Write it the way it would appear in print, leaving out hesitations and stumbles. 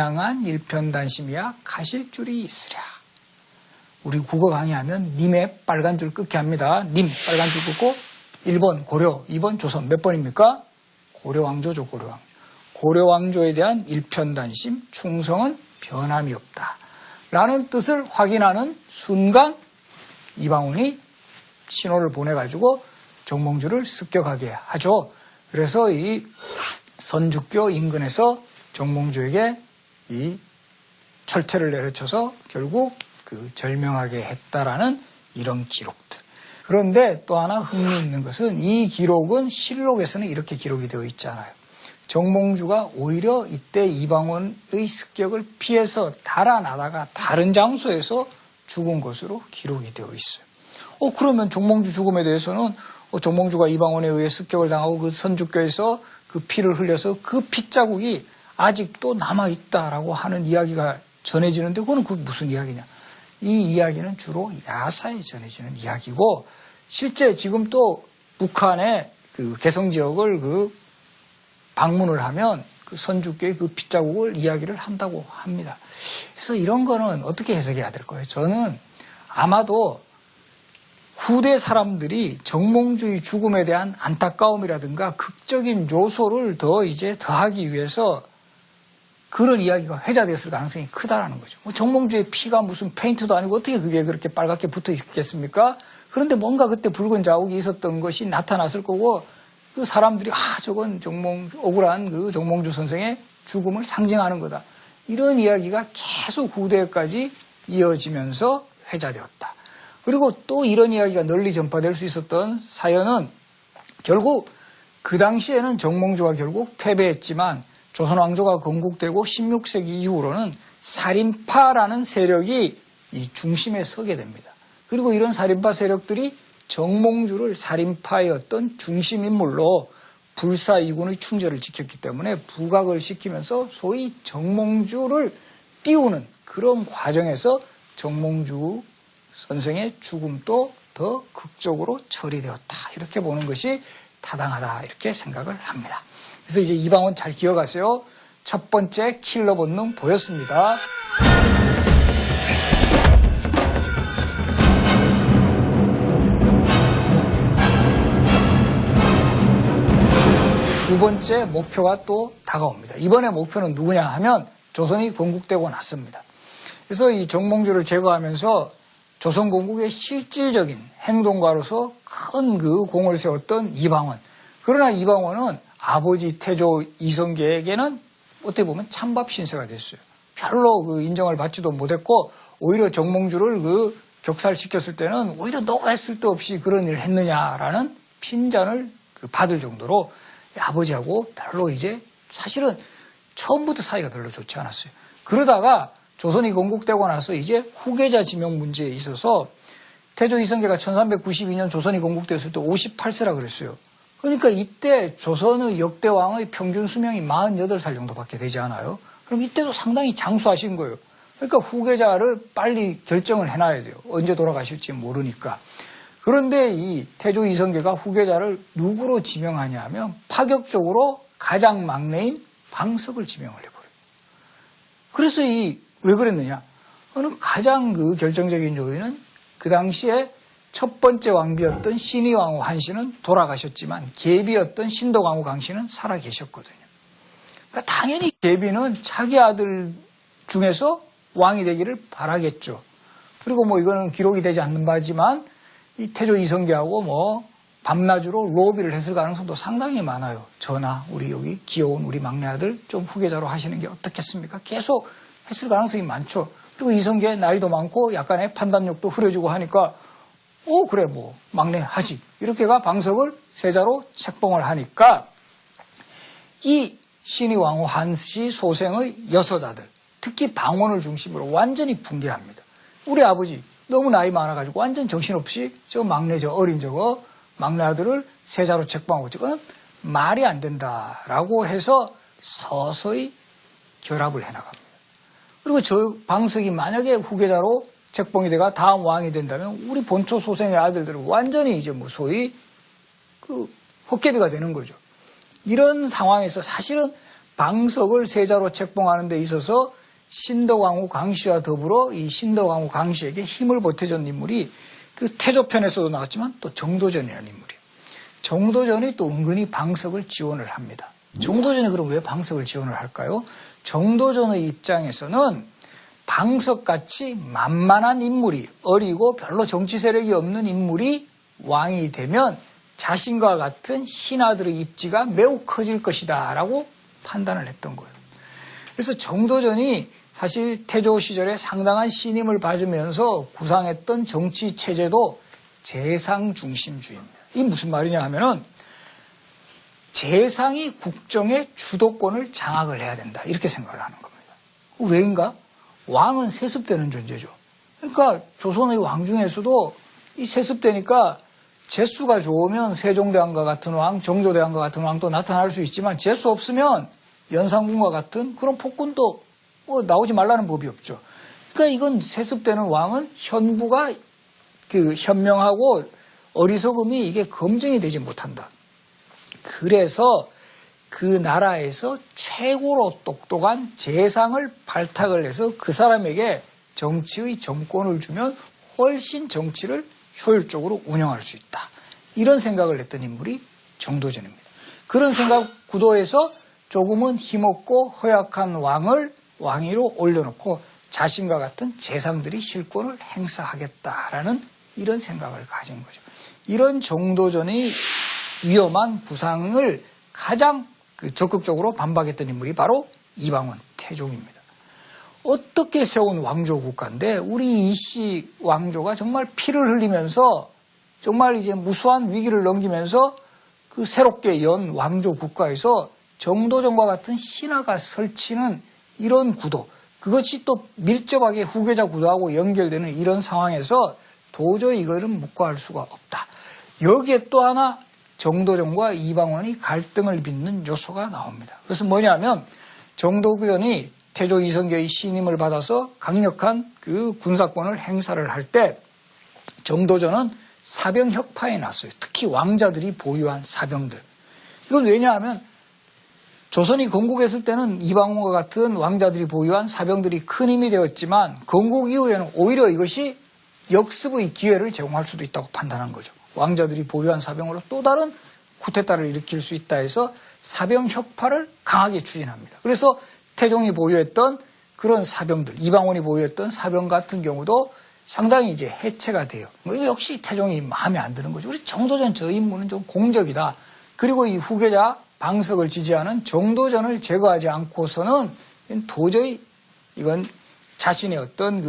다양한 일편단심이야 가실 줄이 있으랴. 우리 국어 강의하면 님의 빨간 줄 끊게 합니다. 님 빨간 줄 끊고 1번 고려, 2번 조선. 몇 번입니까? 고려왕조죠. 고려왕조. 고려왕조에 대한 일편단심, 충성은 변함이 없다 라는 뜻을 확인하는 순간 이방원이 신호를 보내가지고 정몽주를 습격하게 하죠. 그래서 이 선주교 인근에서 정몽주에게 이 철퇴를 내려쳐서 결국 그 절명하게 했다라는 이런 기록들. 그런데 또 하나 흥미있는 것은 이 기록은 실록에서는 이렇게 기록이 되어 있잖아요. 정몽주가 오히려 이때 이방원의 습격을 피해서 달아나다가 다른 장소에서 죽은 것으로 기록이 되어 있어요. 그러면 정몽주 죽음에 대해서는 정몽주가 이방원에 의해 습격을 당하고 그 선주교에서 그 피를 흘려서 그 핏자국이 아직도 남아있다라고 하는 이야기가 전해지는데 그거는 그 무슨 이야기냐. 이 이야기는 주로 야사에 전해지는 이야기고 실제 지금 또 북한의 그 개성 지역을 그 방문을 하면 그 선주교의 그 핏자국을 이야기를 한다고 합니다. 그래서 이런 거는 어떻게 해석해야 될 거예요? 저는 아마도 후대 사람들이 정몽주의 죽음에 대한 안타까움이라든가 극적인 요소를 더 이제 더하기 위해서 그런 이야기가 회자되었을 가능성이 크다라는 거죠. 정몽주의 피가 무슨 페인트도 아니고 어떻게 그게 그렇게 빨갛게 붙어 있겠습니까? 그런데 뭔가 그때 붉은 자국이 있었던 것이 나타났을 거고 그 사람들이 저건 억울한 그 정몽주 선생의 죽음을 상징하는 거다. 이런 이야기가 계속 후대까지 이어지면서 회자되었다. 그리고 또 이런 이야기가 널리 전파될 수 있었던 사연은 결국 그 당시에는 정몽주가 결국 패배했지만 조선 왕조가 건국되고 16세기 이후로는 살인파라는 세력이 이 중심에 서게 됩니다. 그리고 이런 살인파 세력들이 정몽주를 살인파의 어떤 중심인물로 불사이군의 충절을 지켰기 때문에 부각을 시키면서 소위 정몽주를 띄우는 그런 과정에서 정몽주 선생의 죽음도 더 극적으로 처리되었다. 이렇게 보는 것이 타당하다. 이렇게 생각을 합니다. 그래서 이제 이방원 잘 기억하세요. 첫 번째 킬러 본능 보였습니다. 두 번째 목표가 또 다가옵니다. 이번에 목표는 누구냐 하면 조선이 건국되고 났습니다. 그래서 이 정몽주를 제거하면서 조선 건국의 실질적인 행동가로서 큰 그 공을 세웠던 이방원. 그러나 이방원은 아버지 태조 이성계에게는 어떻게 보면 찬밥 신세가 됐어요. 별로 그 인정을 받지도 못했고 오히려 정몽주를 그 격살시켰을 때는 오히려 너가 쓸데없이 그런 일을 했느냐라는 핀잔을 받을 정도로 아버지하고 별로 이제 사실은 처음부터 사이가 별로 좋지 않았어요. 그러다가 조선이 건국되고 나서 이제 후계자 지명 문제에 있어서 태조 이성계가 1392년 조선이 건국되었을 때 58세라 그랬어요. 그러니까 이때 조선의 역대 왕의 평균 수명이 48살 정도밖에 되지 않아요. 그럼 이때도 상당히 장수하신 거예요. 그러니까 후계자를 빨리 결정을 해놔야 돼요. 언제 돌아가실지 모르니까. 그런데 이 태조 이성계가 후계자를 누구로 지명하냐 하면 파격적으로 가장 막내인 방석을 지명을 해버려요. 그래서 왜 그랬느냐? 가장 그 결정적인 요인은 그 당시에 첫 번째 왕비였던 신의왕후 한씨는 돌아가셨지만 계비였던 신도강후 강씨는 살아계셨거든요. 그러니까 당연히 계비는 자기 아들 중에서 왕이 되기를 바라겠죠. 그리고 이거는 기록이 되지 않는 바지만 이 태조 이성계하고 밤낮으로 로비를 했을 가능성도 상당히 많아요. 전하, 우리 여기 귀여운 우리 막내 아들 좀 후계자로 하시는 게 어떻겠습니까? 계속 했을 가능성이 많죠. 그리고 이성계 나이도 많고 약간의 판단력도 흐려지고 하니까 그래 막내 하지. 이렇게가 방석을 세자로 책봉을 하니까 이 신의왕후 한씨 소생의 6아들, 특히 방원을 중심으로 완전히 붕괴합니다. 우리 아버지 너무 나이 많아가지고 완전 정신없이 저 막내 어린 막내 아들을 세자로 책봉하고 저거는 말이 안 된다라고 해서 서서히 결합을 해나갑니다. 그리고 저 방석이 만약에 후계자로 책봉이 돼가 다음 왕이 된다면 우리 본초 소생의 아들들은 완전히 이제 소위 그 헛개비가 되는 거죠. 이런 상황에서 사실은 방석을 세자로 책봉하는 데 있어서 신덕왕후 강씨와 더불어 이 신덕왕후 강씨에게 힘을 보태준 인물이 그 태조편에서도 나왔지만 또 정도전이라는 인물이에요. 정도전이 또 은근히 방석을 지원을 합니다. 정도전이 그럼 왜 방석을 지원을 할까요? 정도전의 입장에서는 방석같이 만만한 인물이, 어리고 별로 정치 세력이 없는 인물이 왕이 되면 자신과 같은 신하들의 입지가 매우 커질 것이다 라고 판단을 했던 거예요. 그래서 정도전이 사실 태조 시절에 상당한 신임을 받으면서 구상했던 정치 체제도 재상 중심주의입니다. 이게 무슨 말이냐 하면은 재상이 국정의 주도권을 장악을 해야 된다 이렇게 생각을 하는 겁니다. 왜인가? 왕은 세습되는 존재죠. 그러니까 조선의 왕 중에서도 이 세습되니까 재수가 좋으면 세종대왕과 같은 왕, 정조대왕과 같은 왕도 나타날 수 있지만 재수 없으면 연산군과 같은 그런 폭군도 나오지 말라는 법이 없죠. 그러니까 이건 세습되는 왕은 현부가 현명하고 어리석음이 이게 검증이 되지 못한다. 그래서 그 나라에서 최고로 똑똑한 재상을 발탁을 해서 그 사람에게 정치의 정권을 주면 훨씬 정치를 효율적으로 운영할 수 있다. 이런 생각을 했던 인물이 정도전입니다. 그런 생각 구도에서 조금은 힘없고 허약한 왕을 왕위로 올려놓고 자신과 같은 재상들이 실권을 행사하겠다라는 이런 생각을 가진 거죠. 이런 정도전의 위험한 구상을 가장 적극적으로 반박했던 인물이 바로 이방원 태종입니다. 어떻게 세운 왕조 국가인데 우리 이씨 왕조가 정말 피를 흘리면서 정말 이제 무수한 위기를 넘기면서 그 새롭게 연 왕조 국가에서 정도전과 같은 신하가 설치는 이런 구도, 그것이 또 밀접하게 후계자 구도하고 연결되는 이런 상황에서 도저히 이거는 묵과할 수가 없다. 여기에 또 하나 정도전과 이방원이 갈등을 빚는 요소가 나옵니다. 그래서 뭐냐면 정도전이 태조 이성계의 신임을 받아서 강력한 그 군사권을 행사를 할 때 정도전은 사병 혁파에 났어요. 특히 왕자들이 보유한 사병들. 이건 왜냐하면 조선이 건국했을 때는 이방원과 같은 왕자들이 보유한 사병들이 큰 힘이 되었지만 건국 이후에는 오히려 이것이 역습의 기회를 제공할 수도 있다고 판단한 거죠. 왕자들이 보유한 사병으로 또 다른 쿠데타를 일으킬 수 있다 해서 사병 혁파를 강하게 추진합니다. 그래서 태종이 보유했던 그런 사병들, 이방원이 보유했던 사병 같은 경우도 상당히 이제 해체가 돼요. 이거 역시 태종이 마음에 안 드는 거죠. 우리 정도전 저 인물은 좀 공적이다. 그리고 이 후계자 방석을 지지하는 정도전을 제거하지 않고서는 도저히 이건 자신의 어떤